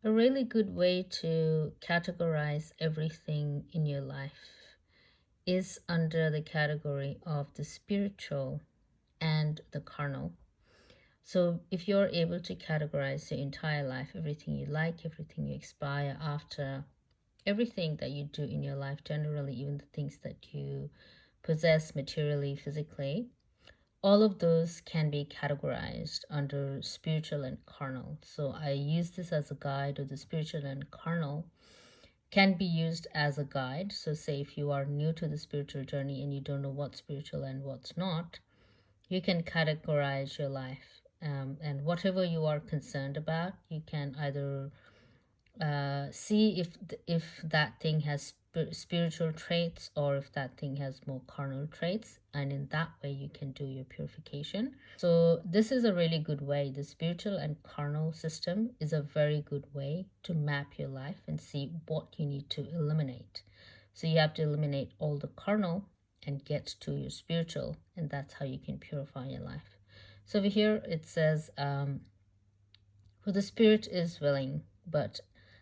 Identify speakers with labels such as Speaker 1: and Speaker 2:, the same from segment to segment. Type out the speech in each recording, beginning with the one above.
Speaker 1: A really good way to categorize everything in your life is under the category of the spiritual and the carnal. So if you're able to categorize your entire life, everything you like, everything you aspire after, everything that you do in your life, generally, even the things that you possess materially, physically, all of those can be categorized under spiritual and carnal. So I use this as a guide, or the spiritual and carnal can be used as a guide. So say if you are new to the spiritual journey and you don't know what's spiritual and what's not, you can categorize your life. And whatever you are concerned about, you can either see if that thing has spiritual traits or if that thing has more carnal traits, and in that way you can do your purification. So this is a really good way. The spiritual and carnal system is a very good way to map your life and see what you need to eliminate. So you have to eliminate all the carnal and get to your spiritual, and that's how you can purify your life. So over here it says, for the spirit is willing, but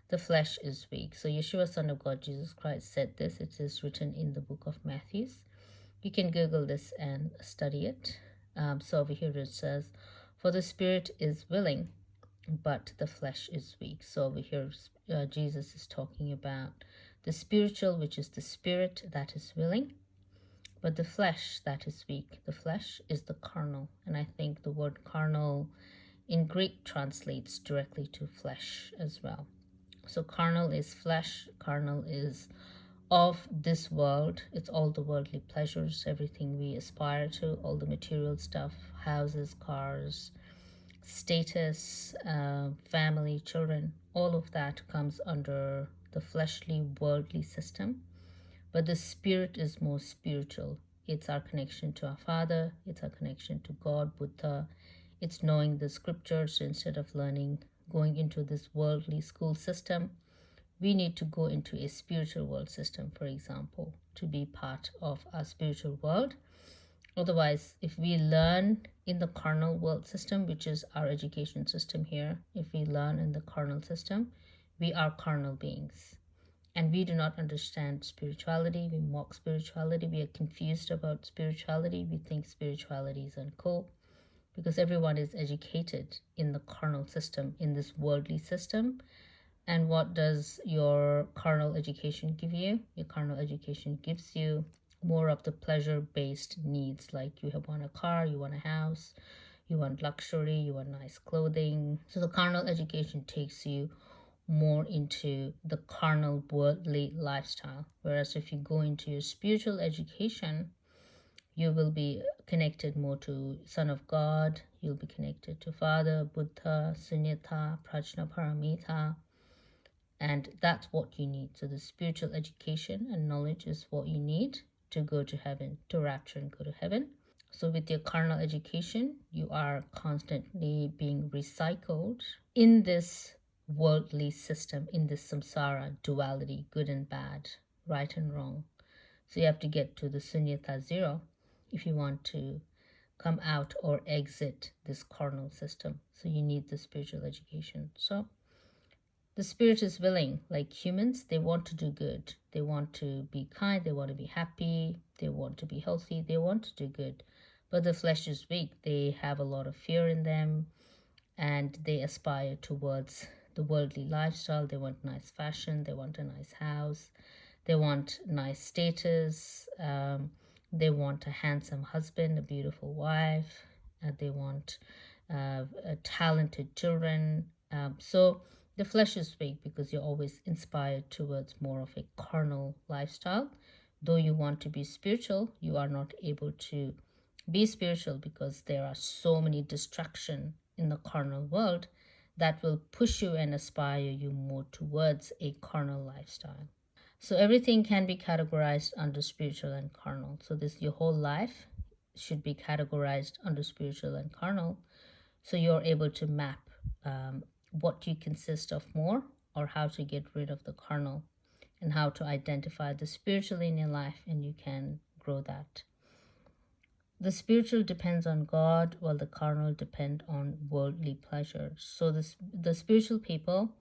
Speaker 1: the flesh is weak. So Yeshua, Son of God, Jesus Christ, said this. It is written in the book of Matthew. You can Google this and study it. So over here it says, for the spirit is willing, but the flesh is weak. So over here Jesus is talking about the spiritual, which is the spirit that is willing, but the flesh that is weak. The flesh is the carnal. And I think the word carnal in Greek translates directly to flesh as well. So carnal is flesh, carnal is of this world. It's all the worldly pleasures, everything we aspire to, all the material stuff, houses, cars, status, family, children, all of that comes under the fleshly, worldly system. But the spirit is more spiritual. It's our connection to our Father, it's our connection to God, Buddha. It's knowing the scriptures. Instead of going into this worldly school system, we need to go into a spiritual world system, for example, to be part of our spiritual world. Otherwise, if we learn in the carnal world system, which is our education system here, if we learn in the carnal system, we are carnal beings. And we do not understand spirituality. We mock spirituality. We are confused about spirituality. We think spirituality is uncool because everyone is educated in the carnal system, in this worldly system. And what does your carnal education give you? Your carnal education gives you more of the pleasure-based needs, like you want a car, you want a house, you want luxury, you want nice clothing. So the carnal education takes you more into the carnal worldly lifestyle. Whereas if you go into your spiritual education, you will be connected more to Son of God, you'll be connected to Father, Buddha, Sunyata, Prajna Paramita, and that's what you need. So the spiritual education and knowledge is what you need to go to heaven, to rapture and go to heaven. So with your carnal education, you are constantly being recycled in this worldly system, in this samsara duality, good and bad, right and wrong. So you have to get to the sunyata zero if you want to come out or exit this carnal system. So you need the spiritual education. So the spirit is willing. Like humans, they want to do good. They want to be kind. They want to be happy. They want to be healthy. They want to do good. But the flesh is weak. They have a lot of fear in them, and they aspire towards the worldly lifestyle. They want nice fashion. They want a nice house. They want nice status. They want a handsome husband, a beautiful wife. They want talented children. So the flesh is weak because you're always inspired towards more of a carnal lifestyle. Though you want to be spiritual, you are not able to be spiritual because there are so many distractions in the carnal world that will push you and aspire you more towards a carnal lifestyle. So everything can be categorized under spiritual and carnal. So this your whole life should be categorized under spiritual and carnal. So you're able to map what you consist of more, or how to get rid of the carnal, and how to identify the spiritual in your life, and you can grow that. The spiritual depends on God, while the carnal depend on worldly pleasures. So the spiritual people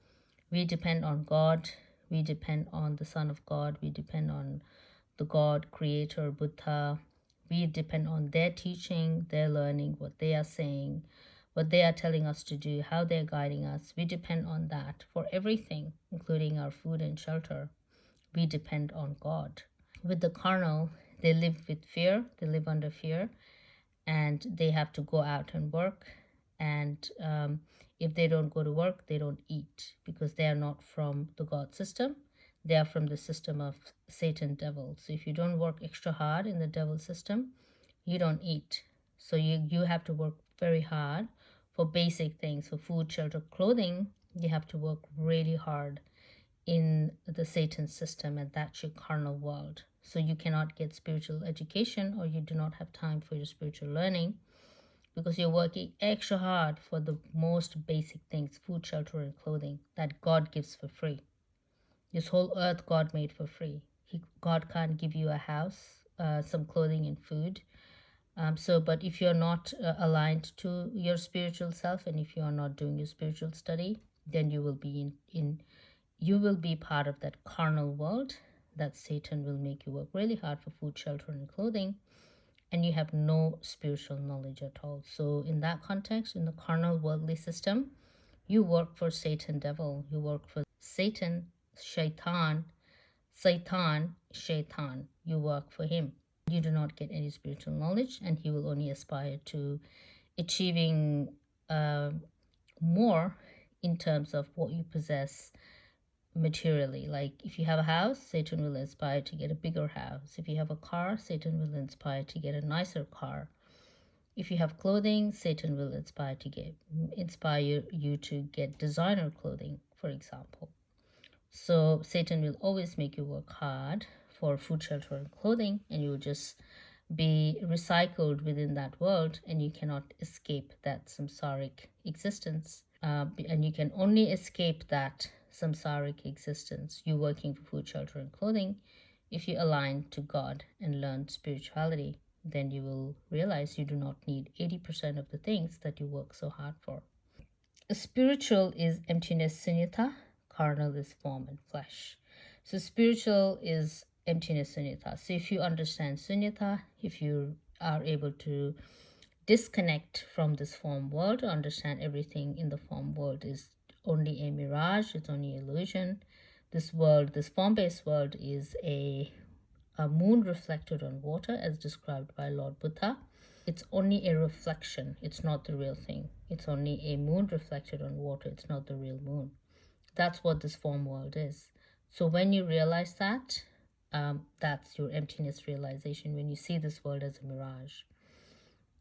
Speaker 1: We depend on God. We depend on the Son of God. We depend on the God, Creator, Buddha. We depend on their teaching, their learning, what they are saying, what they are telling us to do, how they're guiding us. We depend on that for everything, including our food and shelter. We depend on God. With the carnal, they live with fear, they live under fear, and they have to go out and work. And if they don't go to work, they don't eat, because they are not from the God system. They are from the system of Satan, devil. So if you don't work extra hard in the devil system, you don't eat. So you have to work very hard for basic things, for food, shelter, clothing. You have to work really hard in the Satan system, and that's your carnal world. So you cannot get spiritual education, or you do not have time for your spiritual learning, because you're working extra hard for the most basic things, food, shelter, and clothing, that God gives for free. This whole earth God made for free. God can't give you a house, some clothing and food. But if you're not aligned to your spiritual self, and if you are not doing your spiritual study, then you will be you will be part of that carnal world, that Satan will make you work really hard for food, shelter, and clothing, and you have no spiritual knowledge at all. So in that context, in the carnal worldly system, you work for Satan, devil. You work for Satan, shaitan, shaitan. You work for him. You do not get any spiritual knowledge, and he will only aspire to achieving more in terms of what you possess materially. Like if you have a house, Satan will inspire to get a bigger house. If you have a car, Satan will inspire to get a nicer car. If you have clothing, Satan will inspire you to get designer clothing, for example. So Satan will always make you work hard for food, shelter, and clothing, and you will just be recycled within that world, and you cannot escape that samsaric existence. And you can only escape that samsaric existence, you working for food, shelter, and clothing, if you align to God and learn spirituality. Then you will realize you do not need 80% of the things that you work so hard for. Spiritual is emptiness, sunyata. Carnal is form and flesh. So spiritual is emptiness, sunyata. So if you understand sunyata, if you are able to disconnect from this form world, understand everything in the form world is only a mirage, it's only illusion. This world, this form-based world, is a moon reflected on water, as described by Lord Buddha. It's only a reflection, it's not the real thing. It's only a moon reflected on water, it's not the real moon. That's what this form world is. So when you realize that, that's your emptiness realization, when you see this world as a mirage.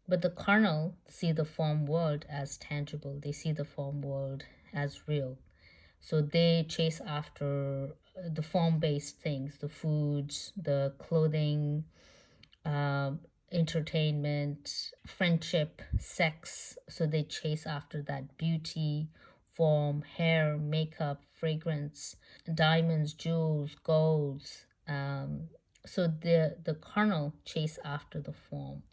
Speaker 1: But the carnal see the form world as tangible. They see the form world as real. So they chase after the form-based things, the foods, the clothing, uh, entertainment, friendship, sex. So they chase after that beauty, form, hair, makeup, fragrance, diamonds, jewels, golds. So the carnal chase after the form,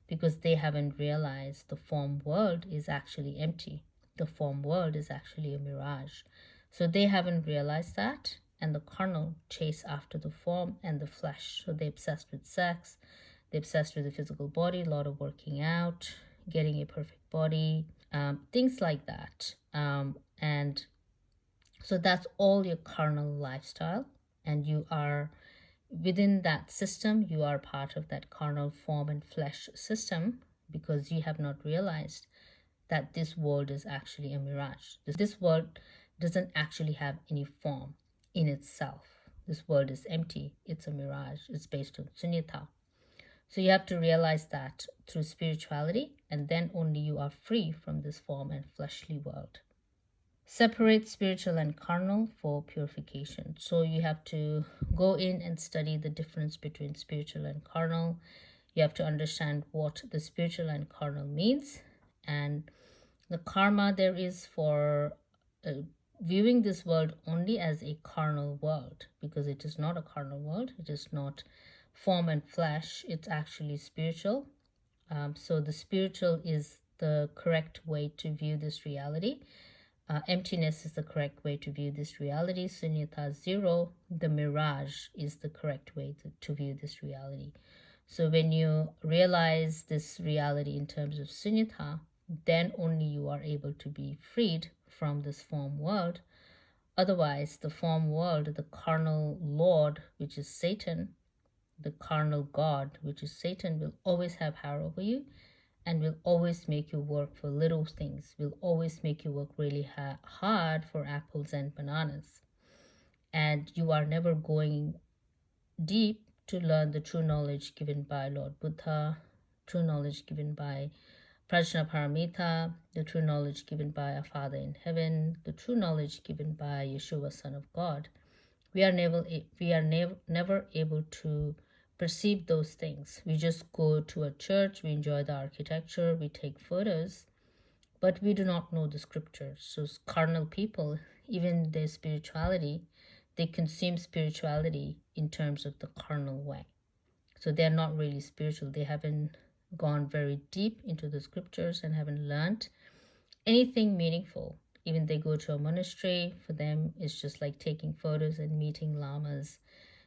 Speaker 1: because they haven't realized the form world is actually empty. The form world is actually a mirage. So they haven't realized that, and the carnal chase after the form and the flesh. So they're obsessed with sex, they're obsessed with the physical body, a lot of working out, getting a perfect body, things like that. And so that's all your carnal lifestyle, and you are within that system. You are part of that carnal form and flesh system, because you have not realized that this world is actually a mirage. This world doesn't actually have any form in itself. This world is empty. It's a mirage. It's based on sunyata. So you have to realize that through spirituality, and then only you are free from this form and fleshly world. Separate spiritual and carnal for purification. So you have to go in and study the difference between spiritual and carnal. You have to understand what the spiritual and carnal means, and the karma there is for viewing this world only as a carnal world, because it is not a carnal world. It is not form and flesh. It's actually spiritual. So the spiritual is the correct way to view this reality. Emptiness is the correct way to view this reality. Sunyata, zero, the mirage, is the correct way to view this reality. So when you realize this reality in terms of sunyata, then only you are able to be freed from this form world. Otherwise, the form world, the carnal lord, which is Satan, the carnal god, which is Satan, will always have power over you and will always make you work for little things, will always make you work really hard for apples and bananas. And you are never going deep to learn the true knowledge given by Lord Buddha, true knowledge given by Prajnaparamita, the true knowledge given by our Father in heaven, the true knowledge given by Yeshua, Son of God. We are never able to perceive those things. We just go to a church, we enjoy the architecture, we take photos, but we do not know the scriptures. So carnal people, even their spirituality, they consume spirituality in terms of the carnal way. So they're not really spiritual. They haven't gone very deep into the scriptures and haven't learned anything meaningful. Even they go to a monastery, for them it's just like taking photos and meeting lamas.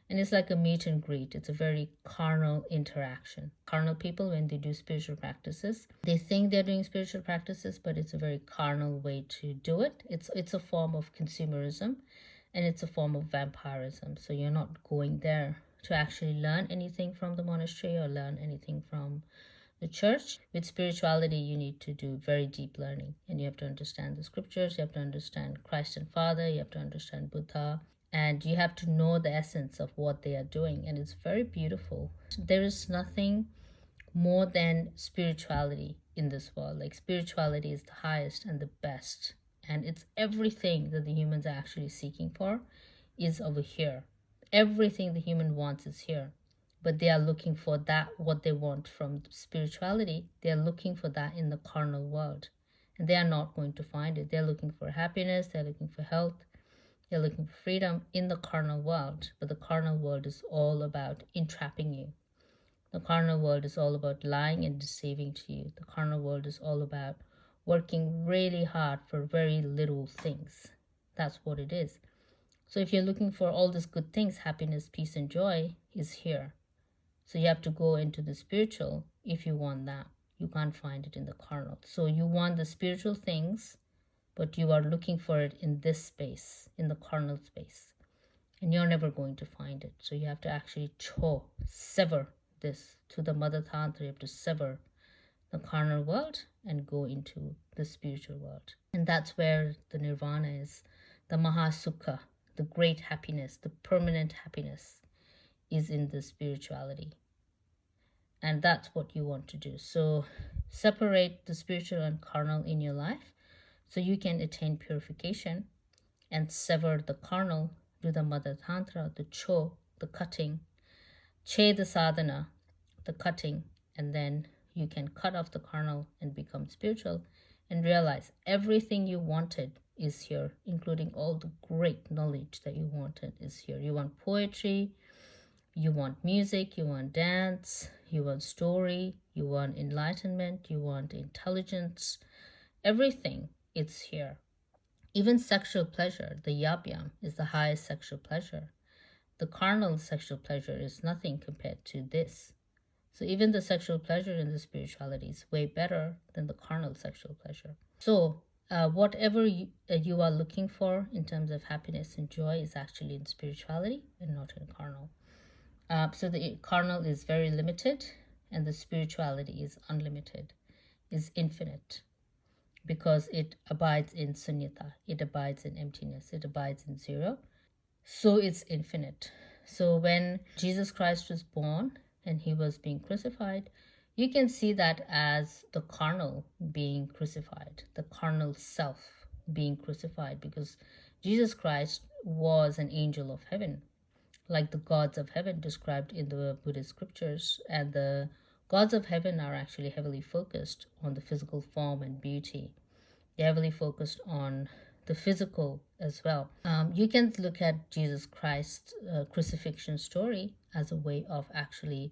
Speaker 1: And it's like a meet and greet. It's a very carnal interaction. Carnal people, when they do spiritual practices, they think they're doing spiritual practices, but it's a very carnal way to do it. It's a form of consumerism, and it's a form of vampirism. So you're not going there to actually learn anything from the monastery or learn anything from the church. With spirituality, you need to do very deep learning, and you have to understand the scriptures, you have to understand Christ and Father, you have to understand Buddha, and you have to know the essence of what they are doing. And it's very beautiful. There is nothing more than spirituality in this world. Like, spirituality is the highest and the best, and it's everything that the humans are actually seeking for is over here. Everything the human wants is here, but they are looking for that, what they want from spirituality, they are looking for that in the carnal world, and they are not going to find it. They're looking for happiness, they're looking for health, they're looking for freedom in the carnal world. But the carnal world is all about entrapping you. The carnal world is all about lying and deceiving to you. The carnal world is all about working really hard for very little things. That's what it is. So if you're looking for all these good things, happiness, peace, and joy is here. So you have to go into the spiritual if you want that. You can't find it in the carnal. So you want the spiritual things, but you are looking for it in this space, in the carnal space. And you're never going to find it. So you have to actually sever this to the Mother Tantra. You have to sever the carnal world and go into the spiritual world. And that's where the nirvana is. The Mahasukha, the great happiness, the permanent happiness is in the spirituality. And that's what you want to do. So separate the spiritual and carnal in your life so you can attain purification and sever the carnal, do the Mother Tantra, the Cho, the cutting, Che, the sadhana, the cutting, and then you can cut off the carnal and become spiritual and realize everything you wanted is here, including all the great knowledge that you wanted is here. You want poetry, you want music, you want dance, you want story, you want enlightenment, you want intelligence, everything, it's here. Even sexual pleasure, the yabyam, is the highest sexual pleasure. The carnal sexual pleasure is nothing compared to this. So even the sexual pleasure in the spirituality is way better than the carnal sexual pleasure. So whatever you are looking for in terms of happiness and joy is actually in spirituality and not in carnal. So the carnal is very limited and the spirituality is unlimited, is infinite, because it abides in sunyata, it abides in emptiness, it abides in zero. So it's infinite. So when Jesus Christ was born and he was being crucified, you can see that as the carnal being crucified, the carnal self being crucified, because Jesus Christ was an angel of heaven, like the gods of heaven described in the Buddhist scriptures. And the gods of heaven are actually heavily focused on the physical form and beauty. They're heavily focused on the physical as well. You can look at Jesus Christ's crucifixion story as a way of actually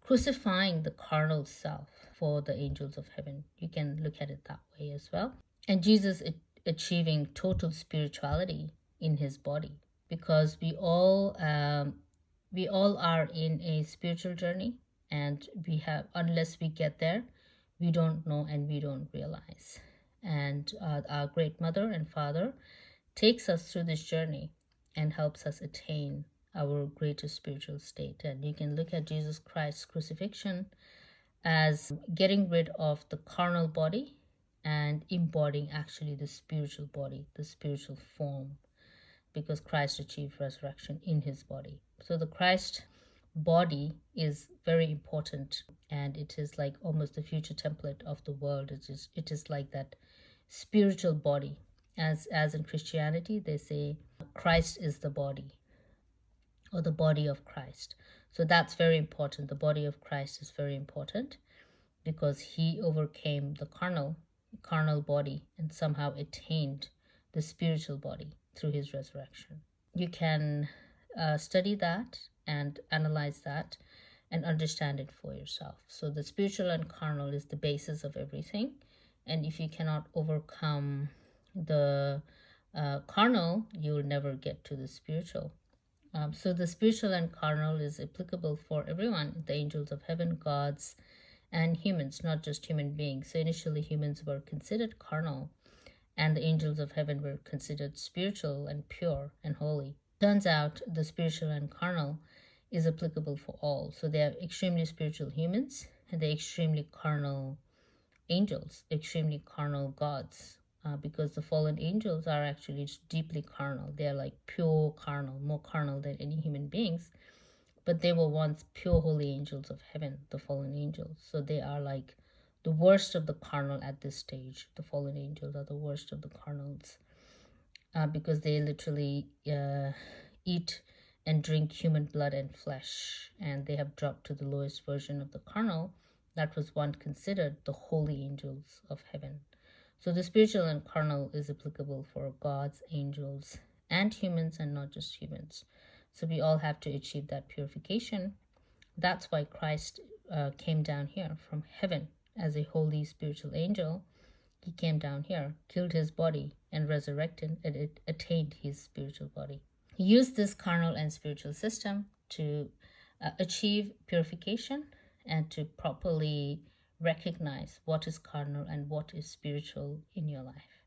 Speaker 1: crucifying the carnal self for the angels of heaven. You can look at it that way as well. And Jesus achieving total spirituality in his body, because we all are in a spiritual journey, and we have, unless we get there, we don't know and we don't realize. And our great mother and father takes us through this journey and helps us attain our greatest spiritual state. And you can look at Jesus Christ's crucifixion as getting rid of the carnal body and embodying actually the spiritual body, the spiritual form, because Christ achieved resurrection in his body. So the Christ body is very important, and it is like almost the future template of the world. It is like that spiritual body. As in Christianity, they say Christ is the body, or the body of Christ. So that's very important. The body of Christ is very important because he overcame the carnal body and somehow attained the spiritual body through his resurrection. You can study that and analyze that and understand it for yourself. So the spiritual and carnal is the basis of everything. And if you cannot overcome the carnal, you will never get to the spiritual. So the spiritual and carnal is applicable for everyone, the angels of heaven, gods, and humans, not just human beings. So initially humans were considered carnal, and the angels of heaven were considered spiritual and pure and holy. Turns out the spiritual and carnal is applicable for all. So they are extremely spiritual humans, and they're extremely carnal angels, extremely carnal gods, because the fallen angels are actually deeply carnal. They are like pure carnal, more carnal than any human beings. But they were once pure holy angels of heaven, the fallen angels. So they are like the worst of the carnal at this stage. The fallen angels are the worst of the carnals, because they literally eat and drink human blood and flesh, and they have dropped to the lowest version of the carnal that was once considered the holy angels of heaven. So the spiritual and carnal is applicable for gods, angels, and humans, and not just humans. So we all have to achieve that purification. That's why Christ came down here from heaven as a holy spiritual angel. He came down here, killed his body, and resurrected, and it attained his spiritual body. He used this carnal and spiritual system to achieve purification and to properly recognize what is carnal and what is spiritual in your life.